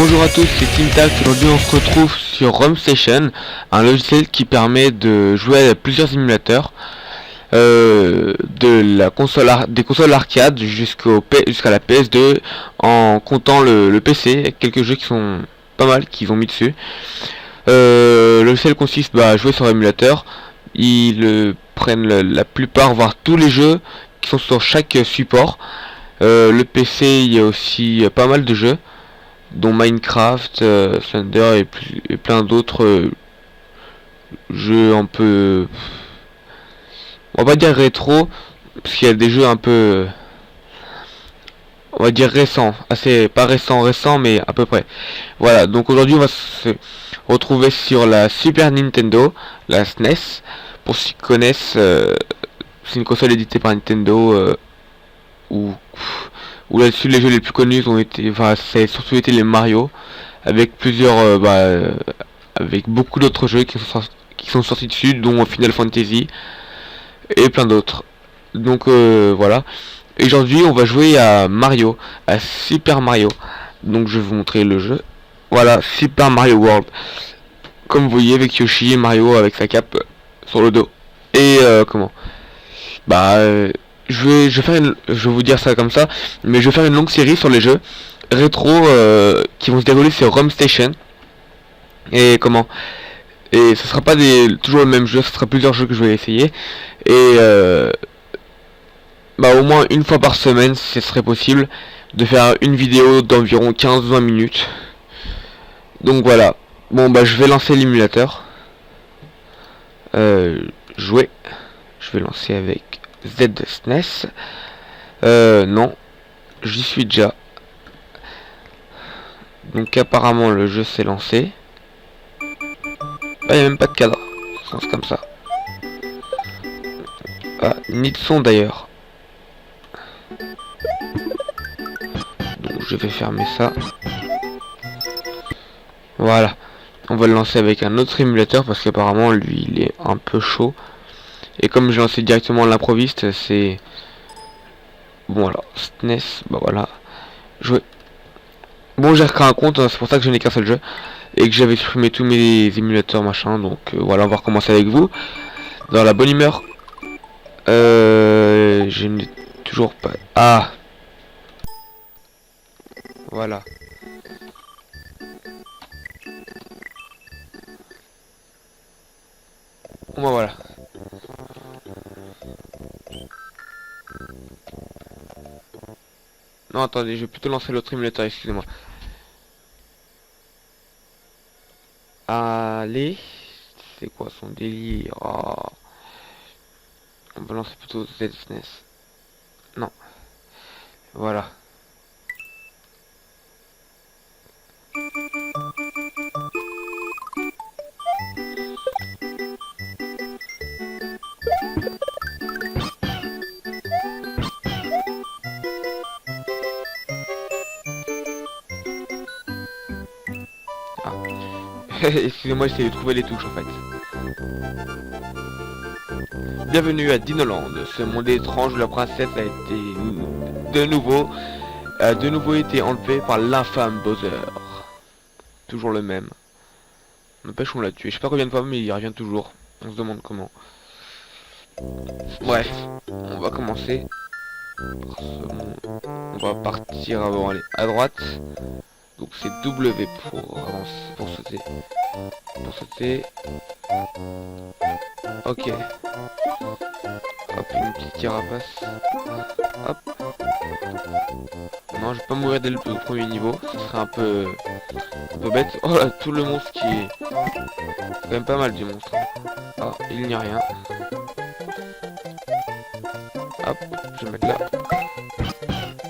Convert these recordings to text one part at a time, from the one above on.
Bonjour à tous, c'est Tintax. Aujourd'hui on se retrouve sur ROM Station, un logiciel qui permet de jouer à plusieurs simulateurs, des consoles arcade jusqu'à la PS2, en comptant le PC, avec quelques jeux qui sont pas mal qu'ils ont mis dessus. Le logiciel consiste à jouer sur émulateur. Ils prennent la plupart, voire tous les jeux qui sont sur chaque support. Le PC, il y a aussi pas mal de jeux, dont Minecraft, Slender et plein d'autres jeux un peu, on va pas dire rétro, parce qu'il y a des jeux un peu, on va dire récents, assez pas récents mais à peu près. Voilà, donc aujourd'hui on va se retrouver sur la Super Nintendo, la SNES. Pour ceux qui connaissent, c'est une console éditée par Nintendo, où là-dessus les jeux les plus connus ont été, enfin c'est surtout été les Mario, avec plusieurs, avec beaucoup d'autres jeux qui sont sortis dessus, dont Final Fantasy et plein d'autres. Donc voilà. Et aujourd'hui on va jouer à Mario, à Super Mario. Donc je vais vous montrer le jeu. Voilà, Super Mario World. Comme vous voyez, avec Yoshi et Mario avec sa cape sur le dos. Et comment je vais vous dire ça comme ça, mais je vais faire une longue série sur les jeux rétro qui vont se dérouler sur ROM Station. Et ce sera pas toujours le même jeu, ce sera plusieurs jeux que je vais essayer. Et au moins une fois par semaine, si ce serait possible, de faire une vidéo d'environ 15-20 minutes. Donc voilà. Bon je vais lancer l'émulateur. Jouer. Je vais lancer avec ZSNES. Non, j'y suis déjà. Donc apparemment le jeu s'est lancé. Il n'y a même pas de cadre. Ça lance comme ça. Ni de son d'ailleurs. Donc je vais fermer ça. Voilà. On va le lancer avec un autre émulateur parce qu'apparemment lui il est un peu chaud. Et comme j'ai lancé directement l'improviste, c'est... Bon alors, SNES, voilà. Jouer. Bon, j'ai recréé un compte, c'est pour ça que je n'ai qu'un seul jeu. Et que j'avais supprimé tous mes émulateurs machin. Donc voilà, on va recommencer avec vous. Dans la bonne humeur. Je n'ai toujours pas... Ah, voilà. Bon voilà. Non, attendez, je vais plutôt lancer l'autre émulateur, excusez-moi. Allez. C'est quoi son délire? On va lancer plutôt ZSNES. Non. Voilà. Excusez-moi, j'essaie de trouver les touches en fait. Bienvenue à Dinoland, ce monde étrange où la princesse a été de nouveau été enlevée par l'infâme Bowser. Toujours le même. N'empêche, on l'a tué. Je sais pas combien de fois, mais il revient toujours. On se demande comment. Bref, on va commencer. On va partir avant, aller à droite. Donc c'est W pour avancer, pour sauter. Pour sauter. Ok. Hop, une petite carapace. Hop. Non, je vais pas mourir dès le premier niveau. Ce serait un peu bête. Oh là, tout le monstre qui est... C'est quand même pas mal du monstre. Ah, il n'y a rien. Hop, je vais mettre là.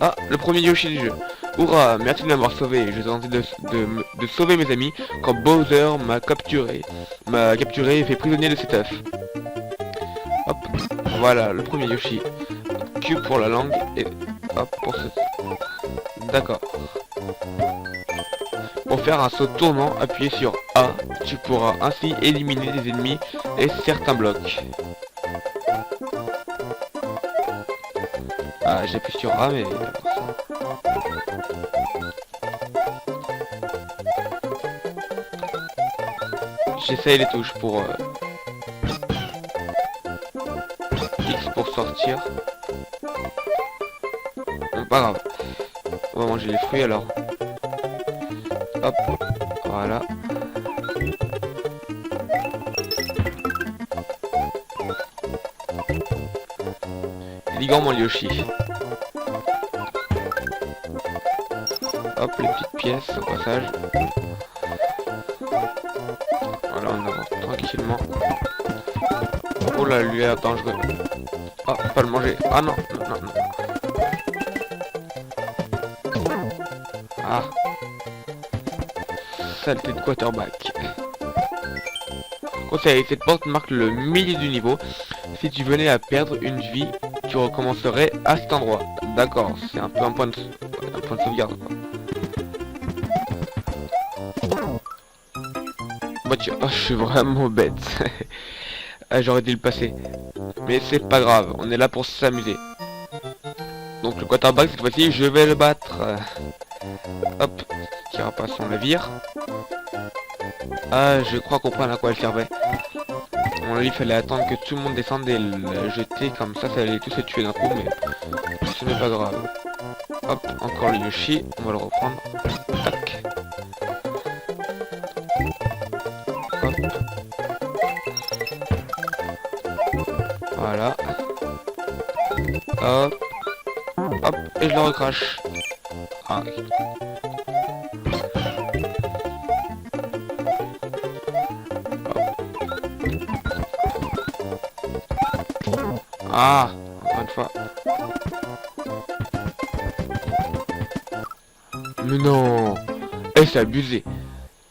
Ah, le premier Yoshi du jeu. Hurrah, merci de m'avoir sauvé. Je tentais de sauver mes amis quand Bowser m'a capturé et fait prisonnier de cet œuf. Hop, voilà, le premier Yoshi. Q pour la langue et hop pour ce... D'accord. Pour faire un saut tournant, appuyez sur A. Tu pourras ainsi éliminer des ennemis et certains blocs. J'appuie sur A mais... j'essaye les touches pour X pour sortir. Bon, pas grave. On va manger les fruits alors. Hop, voilà. Ligand mon Yoshi. Hop, les petites pièces au passage. Voilà, on avance tranquillement. Oh là, lui est dangereux. Ah, pas le manger. Ah non, non, non, non. Ah. Saleté de quarterback. Conseil, cette porte marque le milieu du niveau. Si tu venais à perdre une vie, tu recommencerais à cet endroit. D'accord, c'est un peu un point de sauvegarde quoi. Bah tiens, oh, je suis vraiment bête. Ah, j'aurais dû le passer. Mais c'est pas grave, on est là pour s'amuser. Donc le quarterback cette fois-ci, je vais le battre. Hop, carapace on la vire. Ah, je crois comprendre à quoi elle servait. Bon, là, il fallait attendre que tout le monde descende et le jeter, comme ça allait tous se tuer d'un coup, mais ce n'est pas grave. Hop, encore le Yoshi, on va le reprendre. Tac. Hop. Voilà. Hop. Hop, et je le recrache. Ah, oui. Ah, encore une fois. Mais non. Eh, c'est abusé.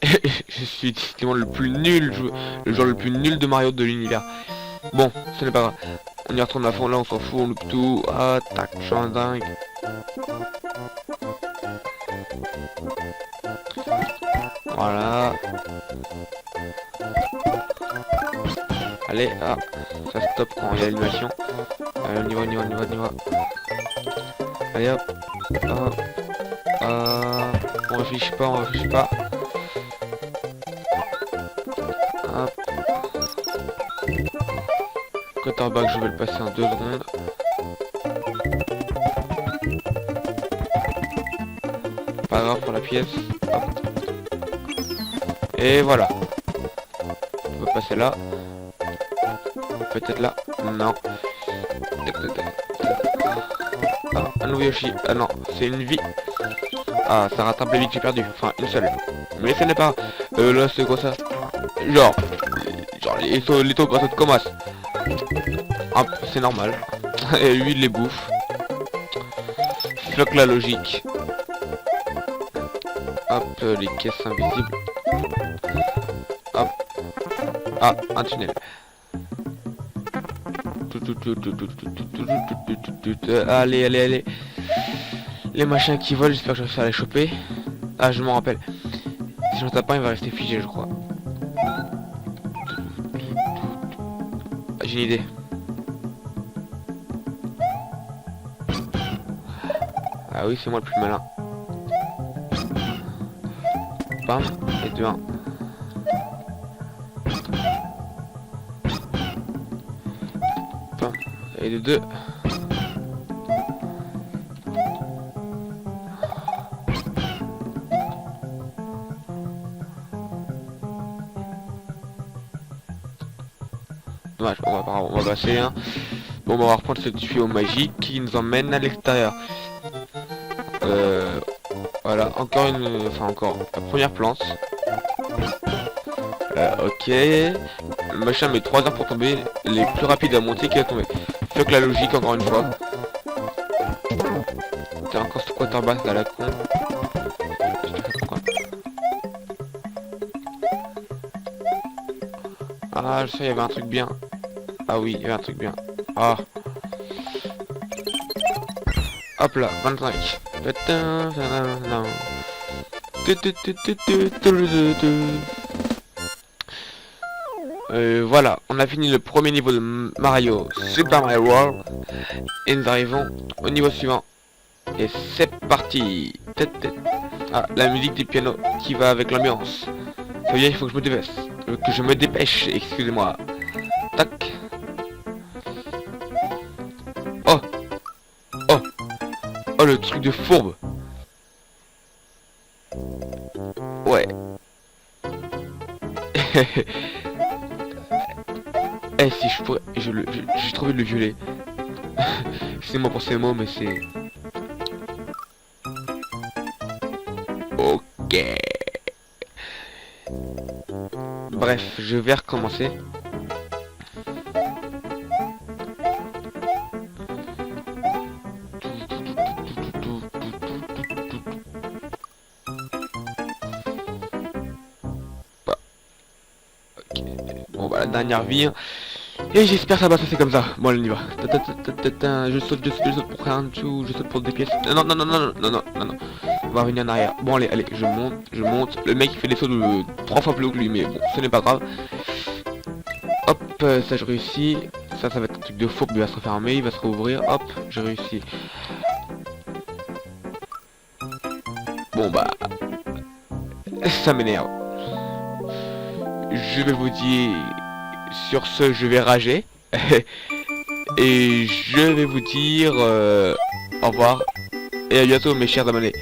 Je suis décidément le plus nul, le joueur le plus nul de Mario de l'univers. Bon, ce n'est pas grave. On y retourne à fond, là on s'en fout, on loupe tout. Ah, tac, je suis un dingue. Voilà. Allez, ah, ça stoppe quand il y a l'animation. Allez, on y va, on y va, on y va, on y va. Allez hop. On réfléchit pas, on réfléchit pas. Hop. Quarterback, je vais le passer en 2 secondes. Pas grave pour la pièce. Hop. Et voilà. On va passer là. Peut-être là. Non. Ah, un nouveau Yoshi. Ah non, c'est une vie. Ah, ça rattrape les vies que j'ai perdues. Enfin, une seule. Mais ce n'est pas... là, c'est quoi ça? Genre les taux grâce de Comas. Ah, c'est normal. Et lui, il les bouffe. Fuck la logique. Hop, les caisses invisibles. Hop. Ah, un tunnel. Allez, allez, allez. Les machins qui volent, j'espère que je vais réussir à les choper. Ah, je m'en rappelle. Si j'en tape pas, il va rester figé, je crois. Ah, j'ai une idée. Ah oui, c'est moi le plus malin. Bam, et 2-1. Bam, et de 2. Dommage, on va passer hein. Bon, on va reprendre ce tuyau magique qui nous emmène à l'extérieur. Voilà, encore une... Enfin, encore la première plante. Ok. Le machin met 3 heures pour tomber. Les plus rapides à monter qui va tomber. Fuck la logique, encore une fois. T'es encore ce quarterback à la con. Ah, je sais, il y avait un truc bien. Ah oui, il y avait un truc bien. Ah. Hop là, 25. Voilà, on a fini le premier niveau de Mario, Super Mario World. Et nous arrivons au niveau suivant. Et c'est parti. Ah, la musique du piano qui va avec l'ambiance. Ça veut dire qu'il faut que je me déveste. Que je me dépêche, excusez-moi. Tac. Oh. Oh. Oh, le truc de fourbe. Ouais. Eh, si je pourrais... J'ai trop envie de le violer. Excusez-moi pour ces mots, mais c'est... Ok. Bref, je vais recommencer. Ok. Bon bah la dernière vie. Hein. Et j'espère que ça va se passer comme ça. Bon allez on y va. Je saute pour faire un dessous, je saute pour des pièces. Non non non non non non non non non. On va revenir en arrière. Bon allez, allez, je monte. Le mec il fait des sauts de 3 fois plus haut que lui, mais bon, ce n'est pas grave. Hop, ça je réussis. Ça va être un truc de faux, il va se refermer, il va se rouvrir. Hop, j'ai réussi. Bon bah, ça m'énerve. Je vais vous dire, sur ce, je vais rager. Et je vais vous dire au revoir. Et à bientôt mes chers abonnés.